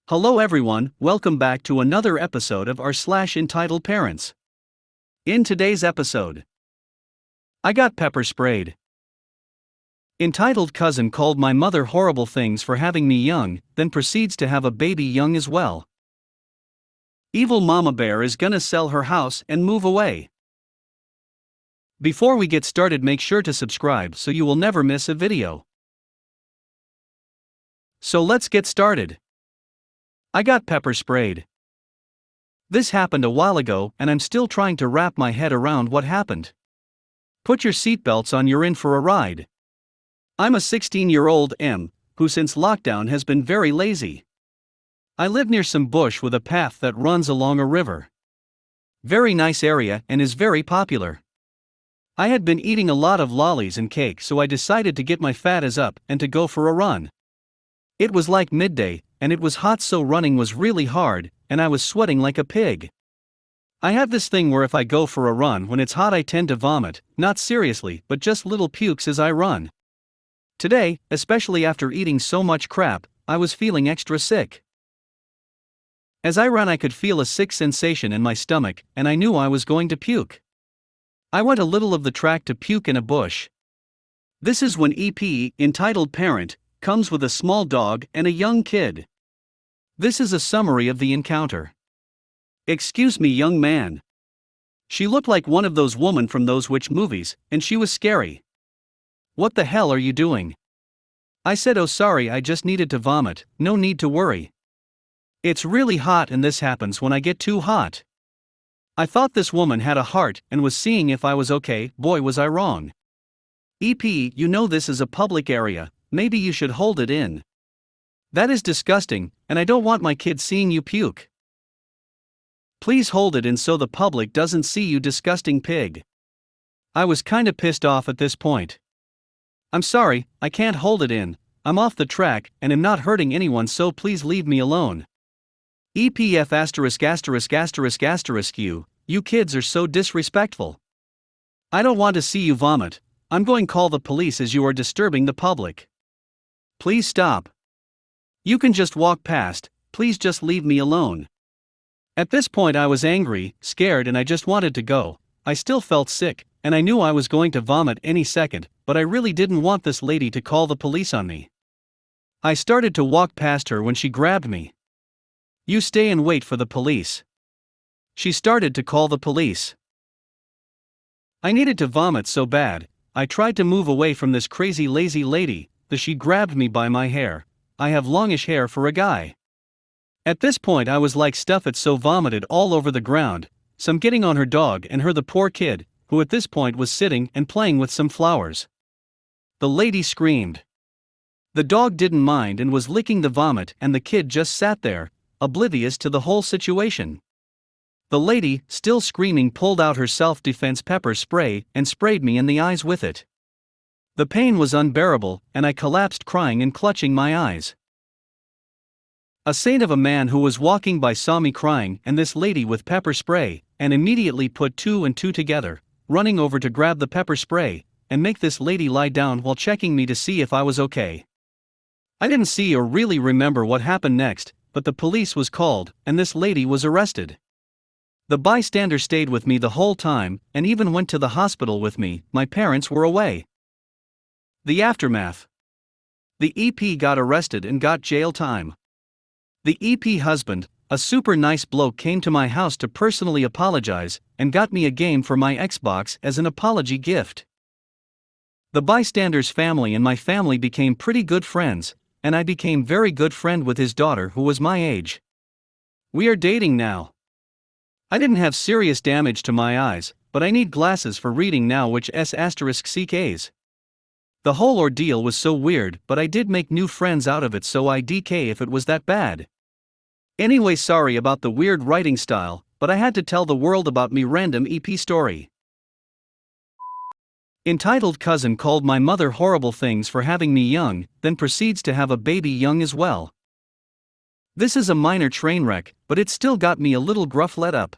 Hello everyone, welcome back to another episode of r/slash entitled parents. In today's episode, I got pepper sprayed. Entitled cousin called my mother horrible things for having me young, then proceeds to have a baby young as well. Evil mama bear is gonna sell her house and move away. Before we get started, make sure to subscribe so you will never miss a video. So let's get started. I got pepper sprayed. This happened a while ago and I'm still trying to wrap my head around what happened. Put your seatbelts on, you're in for a ride. I'm a 16-year-old M, who since lockdown has been very lazy. I live near some bush with a path that runs along a river. Very nice area and is very popular. I had been eating a lot of lollies and cake, so I decided to get my fat ass up and to go for a run. It was like midday, and it was hot, so running was really hard, and I was sweating like a pig. I have this thing where if I go for a run when it's hot I tend to vomit, not seriously, but just little pukes as I run. Today, especially after eating so much crap, I was feeling extra sick. As I ran I could feel a sick sensation in my stomach, and I knew I was going to puke. I went a little of the track to puke in a bush. This is when EP, entitled parent, comes with a small dog and a young kid. This is a summary of the encounter. Excuse me, young man. She looked like one of those women from those witch movies, and she was scary. What the hell are you doing? I said, oh sorry, I just needed to vomit, no need to worry. It's really hot and this happens when I get too hot. I thought this woman had a heart and was seeing if I was okay. Boy, was I wrong. EP, you know this is a public area, maybe you should hold it in. That is disgusting, and I don't want my kids seeing you puke. Please hold it in so the public doesn't see you, disgusting pig. I was kinda pissed off at this point. I'm sorry, I can't hold it in, I'm off the track and am not hurting anyone, so please leave me alone. EPF ******* you kids are so disrespectful. I don't want to see you vomit. I'm going to call the police as you are disturbing the public. Please stop. You can just walk past, please just leave me alone. At this point I was angry, scared, and I just wanted to go. I still felt sick, and I knew I was going to vomit any second, but I really didn't want this lady to call the police on me. I started to walk past her when she grabbed me. You stay and wait for the police. She started to call the police. I needed to vomit so bad. I tried to move away from this crazy lazy lady, but she grabbed me by my hair. I have longish hair for a guy. At this point I was like stuff, it so vomited all over the ground, some getting on her dog and her, the poor kid, who at this point was sitting and playing with some flowers. The lady screamed. The dog didn't mind and was licking the vomit, and the kid just sat there, oblivious to the whole situation. The lady, still screaming, pulled out her self-defense pepper spray and sprayed me in the eyes with it. The pain was unbearable, and I collapsed crying and clutching my eyes. A saint of a man who was walking by saw me crying and this lady with pepper spray, and immediately put two and two together, running over to grab the pepper spray and make this lady lie down while checking me to see if I was okay. I didn't see or really remember what happened next, but the police was called, and this lady was arrested. The bystander stayed with me the whole time, and even went to the hospital with me. My parents were away. The aftermath. The EP got arrested and got jail time. The EP husband, a super nice bloke, came to my house to personally apologize, and got me a game for my Xbox as an apology gift. The bystander's family and my family became pretty good friends, and I became very good friend with his daughter, who was my age. We are dating now. I didn't have serious damage to my eyes, but I need glasses for reading now, which **********. The whole ordeal was so weird, but I did make new friends out of it, so I DK if it was that bad. Anyway, sorry about the weird writing style, but I had to tell the world about me random EP story. Entitled cousin called my mother horrible things for having me young, then proceeds to have a baby young as well. This is a minor train wreck, but it still got me a little gruff let up.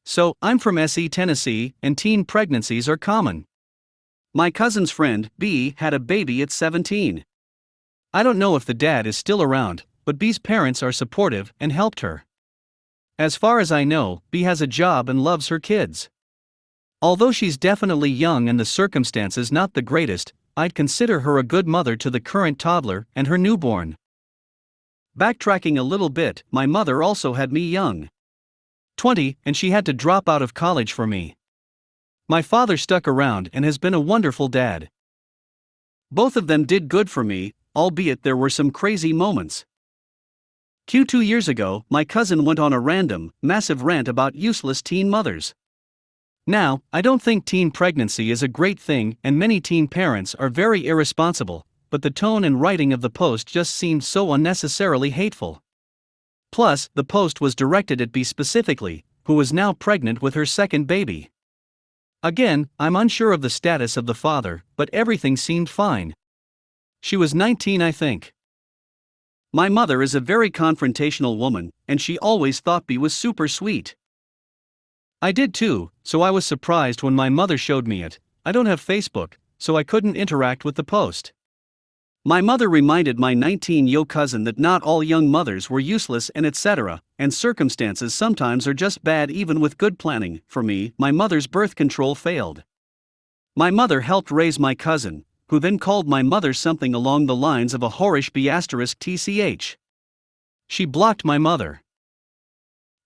So, I'm from SE, Tennessee, and teen pregnancies are common. My cousin's friend, B, had a baby at 17. I don't know if the dad is still around, but B's parents are supportive and helped her. As far as I know, B has a job and loves her kids. Although she's definitely young and the circumstances not the greatest, I'd consider her a good mother to the current toddler and her newborn. Backtracking a little bit, my mother also had me young. 20, and she had to drop out of college for me. My father stuck around and has been a wonderful dad. Both of them did good for me, albeit there were some crazy moments. 2 years ago, my cousin went on a random, massive rant about useless teen mothers. Now, I don't think teen pregnancy is a great thing and many teen parents are very irresponsible, but the tone and writing of the post just seemed so unnecessarily hateful. Plus, the post was directed at B specifically, who was now pregnant with her second baby. Again, I'm unsure of the status of the father, but everything seemed fine. She was 19, I think. My mother is a very confrontational woman, and she always thought B was super sweet. I did too, so I was surprised when my mother showed me it. I don't have Facebook, so I couldn't interact with the post. My mother reminded my 19-year-old cousin that not all young mothers were useless and etc., and circumstances sometimes are just bad even with good planning. For me, my mother's birth control failed. My mother helped raise my cousin, who then called my mother something along the lines of a whorish b*tch. She blocked my mother.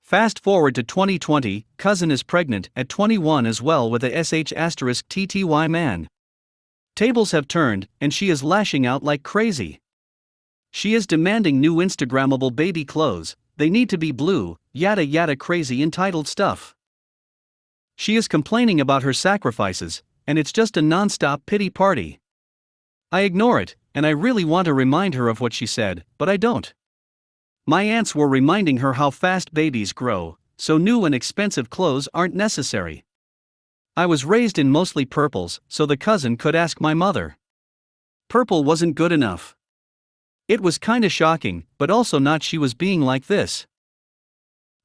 Fast forward to 2020, cousin is pregnant at 21 as well with a sh*tty man. Tables have turned, and she is lashing out like crazy. She is demanding new Instagrammable baby clothes, they need to be blue, yada yada crazy entitled stuff. She is complaining about her sacrifices, and it's just a non-stop pity party. I ignore it, and I really want to remind her of what she said, but I don't. My aunts were reminding her how fast babies grow, so new and expensive clothes aren't necessary. I was raised in mostly purples, so the cousin could ask my mother. Purple wasn't good enough. It was kinda shocking, but also not she was being like this.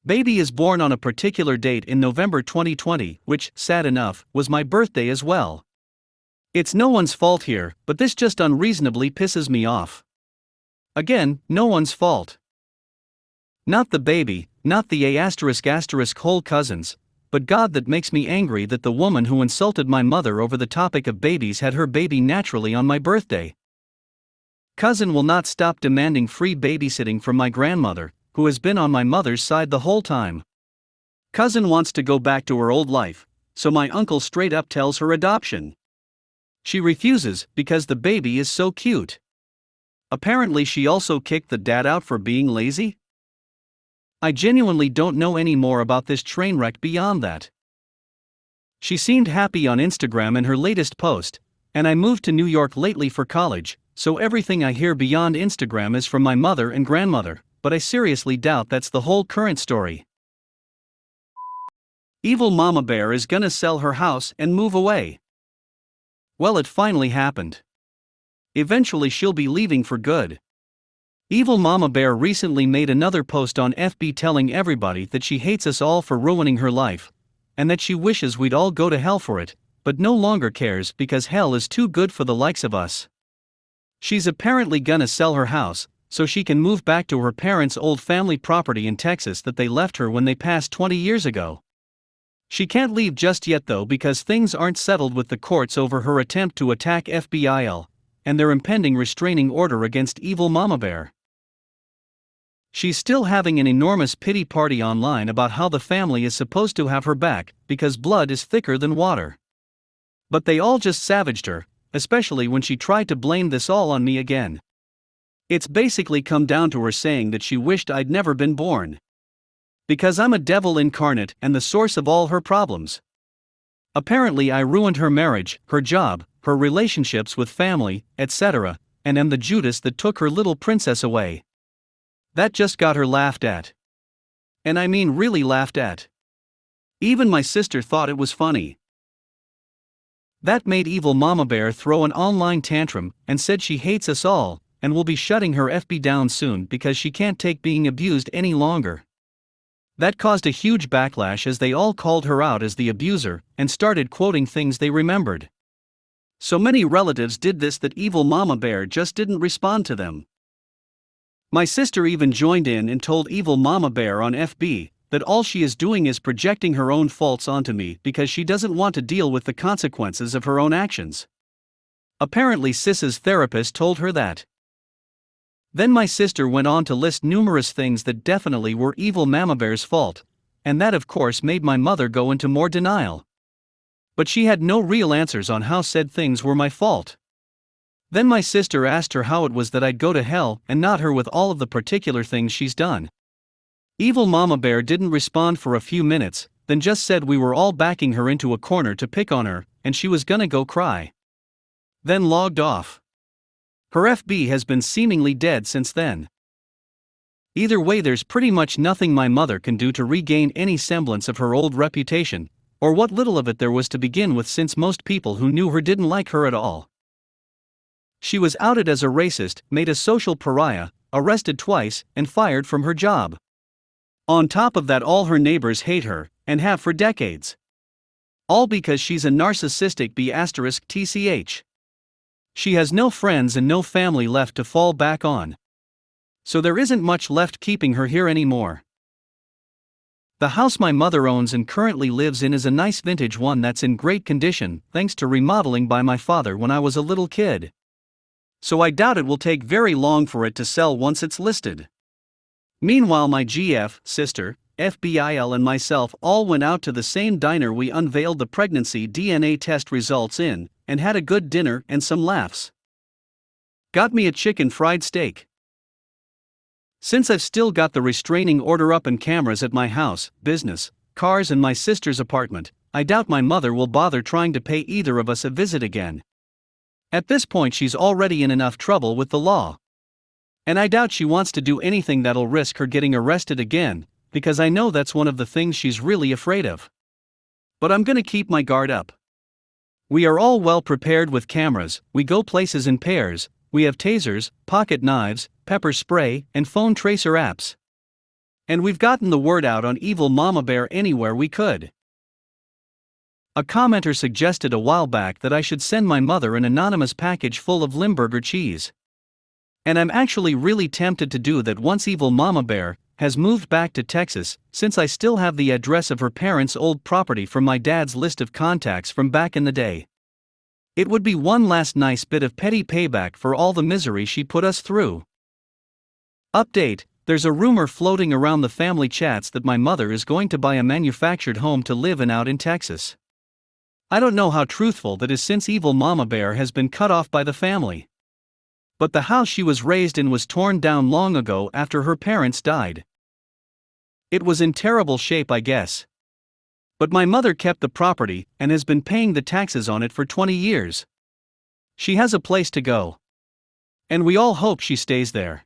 Baby is born on a particular date in November 2020, which, sad enough, was my birthday as well. It's no one's fault here, but this just unreasonably pisses me off. Again, no one's fault. Not the baby, not the *** whole cousins, but God, that makes me angry that the woman who insulted my mother over the topic of babies had her baby naturally on my birthday. Cousin will not stop demanding free babysitting from my grandmother, who has been on my mother's side the whole time. Cousin wants to go back to her old life, so my uncle straight up tells her adoption. She refuses because the baby is so cute. Apparently she also kicked the dad out for being lazy? I genuinely don't know any more about this train wreck beyond that. She seemed happy on Instagram in her latest post, and I moved to New York lately for college, so everything I hear beyond Instagram is from my mother and grandmother, but I seriously doubt that's the whole current story. Evil Mama Bear is gonna sell her house and move away. Well, it finally happened. Eventually she'll be leaving for good. Evil Mama Bear recently made another post on FB telling everybody that she hates us all for ruining her life, and that she wishes we'd all go to hell for it, but no longer cares because hell is too good for the likes of us. She's apparently gonna sell her house, so she can move back to her parents' old family property in Texas that they left her when they passed 20 years ago. She can't leave just yet though because things aren't settled with the courts over her attempt to attack FBIL, and their impending restraining order against Evil Mama Bear. She's still having an enormous pity party online about how the family is supposed to have her back, because blood is thicker than water. But they all just savaged her, especially when she tried to blame this all on me again. It's basically come down to her saying that she wished I'd never been born. Because I'm a devil incarnate and the source of all her problems. Apparently I ruined her marriage, her job, her relationships with family, etc., and am the Judas that took her little princess away. That just got her laughed at. And I mean really laughed at. Even my sister thought it was funny. That made Evil Mama Bear throw an online tantrum and said she hates us all, and will be shutting her FB down soon because she can't take being abused any longer. That caused a huge backlash as they all called her out as the abuser and started quoting things they remembered. So many relatives did this that Evil Mama Bear just didn't respond to them. My sister even joined in and told evil Mama Bear on FB that all she is doing is projecting her own faults onto me because she doesn't want to deal with the consequences of her own actions. Apparently Sis's therapist told her that. Then my sister went on to list numerous things that definitely were evil Mama Bear's fault, and that of course made my mother go into more denial. But she had no real answers on how said things were my fault. Then my sister asked her how it was that I'd go to hell and not her with all of the particular things she's done. Evil Mama Bear didn't respond for a few minutes, then just said we were all backing her into a corner to pick on her, and she was gonna go cry. Then logged off. Her FB has been seemingly dead since then. Either way, there's pretty much nothing my mother can do to regain any semblance of her old reputation, or what little of it there was to begin with, since most people who knew her didn't like her at all. She was outed as a racist, made a social pariah, arrested twice, and fired from her job. On top of that, all her neighbors hate her, and have for decades. All because she's a narcissistic B*TCH. She has no friends and no family left to fall back on. So there isn't much left keeping her here anymore. The house my mother owns and currently lives in is a nice vintage one that's in great condition, thanks to remodeling by my father when I was a little kid. So I doubt it will take very long for it to sell once it's listed. Meanwhile, my GF, sister, FBIL and myself all went out to the same diner we unveiled the pregnancy DNA test results in, and had a good dinner and some laughs. Got me a chicken fried steak. Since I've still got the restraining order up and cameras at my house, business, cars and my sister's apartment, I doubt my mother will bother trying to pay either of us a visit again. At this point she's already in enough trouble with the law. And I doubt she wants to do anything that'll risk her getting arrested again, because I know that's one of the things she's really afraid of. But I'm gonna keep my guard up. We are all well prepared with cameras, we go places in pairs, we have tasers, pocket knives, pepper spray, and phone tracer apps. And we've gotten the word out on evil Mama Bear anywhere we could. A commenter suggested a while back that I should send my mother an anonymous package full of Limburger cheese. And I'm actually really tempted to do that once evil Mama Bear has moved back to Texas, since I still have the address of her parents' old property from my dad's list of contacts from back in the day. It would be one last nice bit of petty payback for all the misery she put us through. Update: there's a rumor floating around the family chats that my mother is going to buy a manufactured home to live in out in Texas. I don't know how truthful that is, since evil Mama Bear has been cut off by the family. But the house she was raised in was torn down long ago after her parents died. It was in terrible shape, I guess. But my mother kept the property and has been paying the taxes on it for 20 years. She has a place to go. And we all hope she stays there.